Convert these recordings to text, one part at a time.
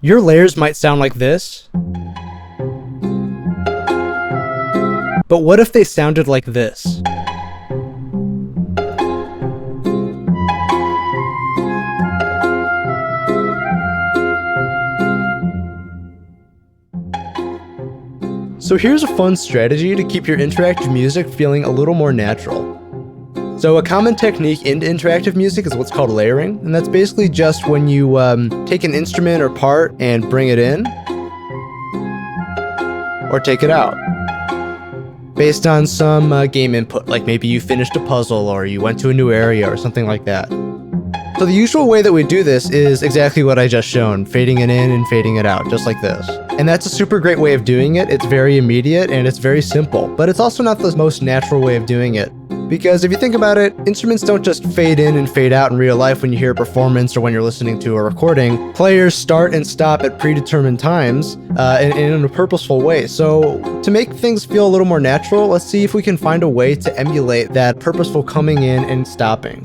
Your layers might sound like this, but what if they sounded like this? So here's a fun strategy to keep your interactive music feeling a little more natural. So a common technique in interactive music is what's called layering, and that's basically just when you take an instrument or part and bring it in, or take it out, based on some game input, like maybe you finished a puzzle or you went to a new area or something like that. So the usual way that we do this is exactly what I just shown, fading it in and fading it out, just like this. And that's a super great way of doing it. It's very immediate and it's very simple, but it's also not the most natural way of doing it. Because if you think about it, instruments don't just fade in and fade out in real life when you hear a performance or when you're listening to a recording. Players start and stop at predetermined times in a purposeful way. So to make things feel a little more natural, let's see if we can find a way to emulate that purposeful coming in and stopping.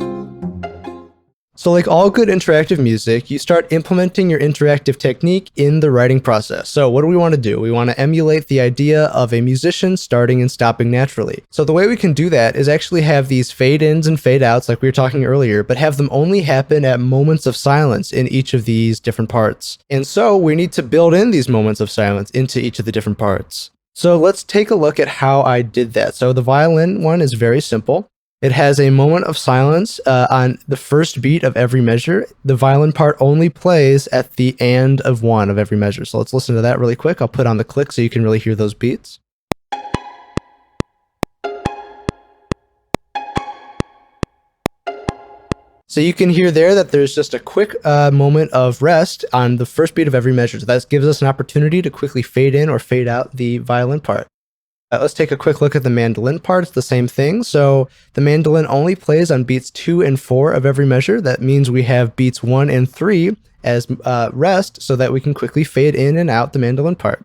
So like all good interactive music, you start implementing your interactive technique in the writing process. So what do we want to do? We want to emulate the idea of a musician starting and stopping naturally. So the way we can do that is actually have these fade ins and fade outs like we were talking earlier, but have them only happen at moments of silence in each of these different parts. And so we need to build in these moments of silence into each of the different parts. So let's take a look at how I did that. So the violin one is very simple. It has a moment of silence on the first beat of every measure. The violin part only plays at the and of one of every measure. So let's listen to that really quick. I'll put on the click so you can really hear those beats. So you can hear there that there's just a quick moment of rest on the first beat of every measure. So that gives us an opportunity to quickly fade in or fade out the violin part. Let's take a quick look at the mandolin part. It's the same thing. So the mandolin only plays on beats 2 and 4 of every measure. That means we have beats 1 and 3 as rest so that we can quickly fade in and out the mandolin part.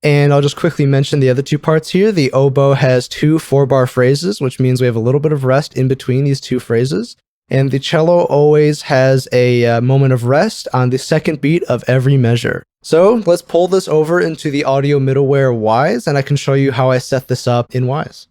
And I'll just quickly mention the other two parts here. The oboe has 2 4-bar phrases, which means we have a little bit of rest in between these 2 phrases. And the cello always has a moment of rest on the second beat of every measure. So let's pull this over into the audio middleware Wise, and I can show you how I set this up in Wise.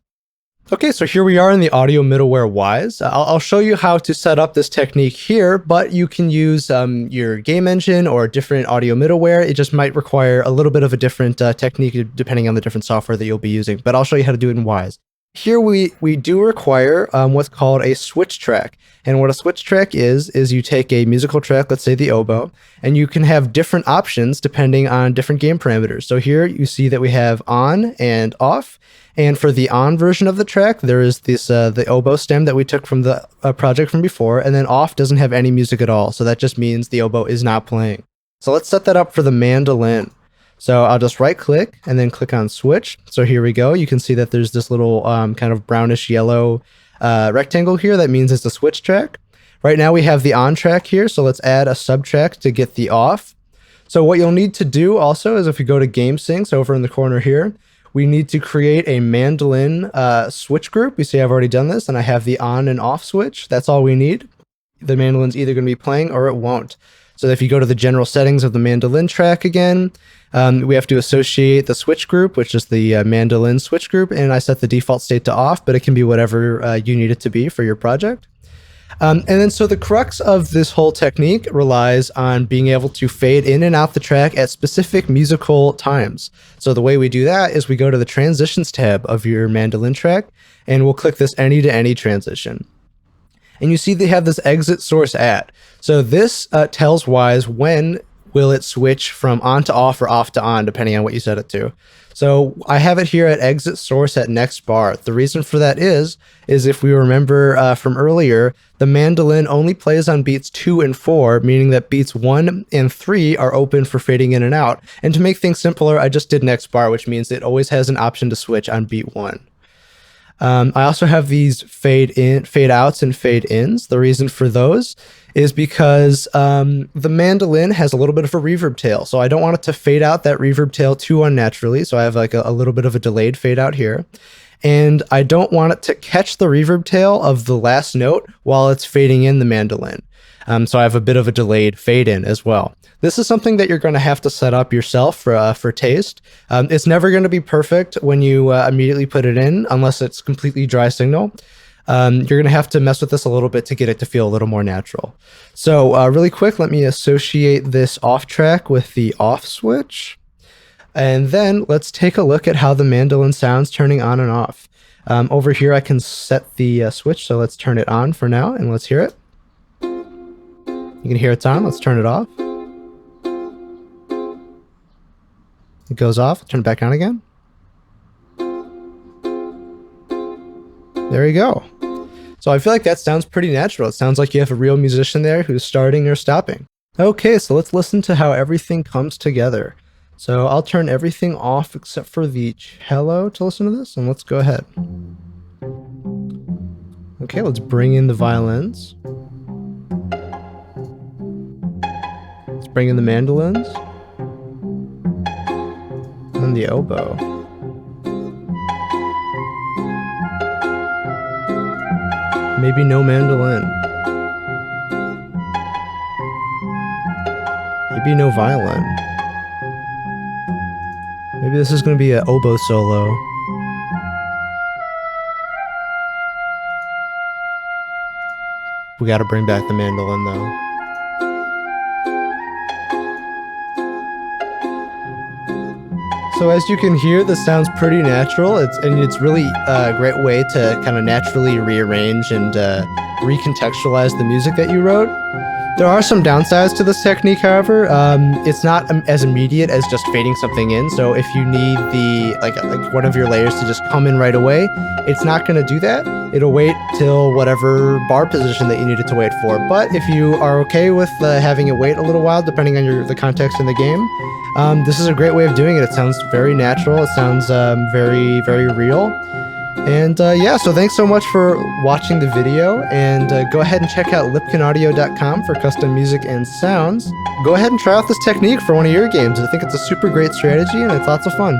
Okay, so here we are in the audio middleware Wise. I'll show you how to set up this technique here, but you can use your game engine or different audio middleware. It just might require a little bit of a different technique depending on the different software that you'll be using, but I'll show you how to do it in Wise. Here we do require what's called a switch track. And what a switch track is you take a musical track, let's say the oboe, and you can have different options depending on different game parameters. So here you see that we have on and off. And for the on version of the track, there is this the oboe stem that we took from the project from before, and then off doesn't have any music at all. So that just means the oboe is not playing. So let's set that up for the mandolin. So I'll just right click and then click on switch. So here we go. You can see that there's this little kind of brownish yellow rectangle here. That means it's a switch track. Right now we have the on track here. So let's add a sub track to get the off. So what you'll need to do also is if you go to game syncs over in the corner here, we need to create a mandolin switch group. You see I've already done this and I have the on and off switch. That's all we need. The mandolin's either going to be playing or it won't. So if you go to the general settings of the mandolin track again, we have to associate the switch group, which is the mandolin switch group, and I set the default state to off, but it can be whatever you need it to be for your project. And then so the crux of this whole technique relies on being able to fade in and out the track at specific musical times. So the way we do that is we go to the transitions tab of your mandolin track, and we'll click this any to any transition. And you see they have this exit source at. So this tells Wise when will it switch from on to off or off to on, depending on what you set it to. So I have it here at exit source at next bar. The reason for that is if we remember from earlier, the mandolin only plays on beats 2 and 4, meaning that beats 1 and 3 are open for fading in and out. And to make things simpler, I just did next bar, which means it always has an option to switch on beat 1. I also have these fade outs and fade ins. The reason for those is because the mandolin has a little bit of a reverb tail. So I don't want it to fade out that reverb tail too unnaturally. So I have like a little bit of a delayed fade out here. and I don't want it to catch the reverb tail of the last note while it's fading in the mandolin. So I have a bit of a delayed fade in as well. This is something that you're going to have to set up yourself for taste. It's never going to be perfect when you immediately put it in, unless it's completely dry signal. You're going to have to mess with this a little bit to get it to feel a little more natural. So really quick, let me associate this off track with the off switch. And then let's take a look at how the mandolin sounds turning on and off. Over here, I can set the switch. So let's turn it on for now and let's hear it. You can hear it's on. Let's turn it off. It goes off. Turn it back on again. There you go. So I feel like that sounds pretty natural. It sounds like you have a real musician there who's starting or stopping. Okay, so let's listen to how everything comes together. So I'll turn everything off except for the cello to listen to this, and let's go ahead. Okay, let's bring in the violins. Let's bring in the mandolins. And the oboe. Maybe no mandolin. Maybe no violin. Maybe this is going to be an oboe solo. We got to bring back the mandolin though. So as you can hear, this sounds pretty natural. It's really a great way to kind of naturally rearrange and recontextualize the music that you wrote. There are some downsides to this technique, however. It's not as immediate as just fading something in. So if you need the like one of your layers to just come in right away, it's not going to do that. It'll wait till whatever bar position that you need it to wait for. But if you are okay with having it wait a little while, depending on the context in the game, this is a great way of doing it. It sounds very natural. It sounds very, very real. And yeah, so thanks so much for watching the video, and go ahead and check out lipkinaudio.com for custom music and sounds. Go ahead and try out this technique for one of your games. I think it's a super great strategy and it's lots of fun.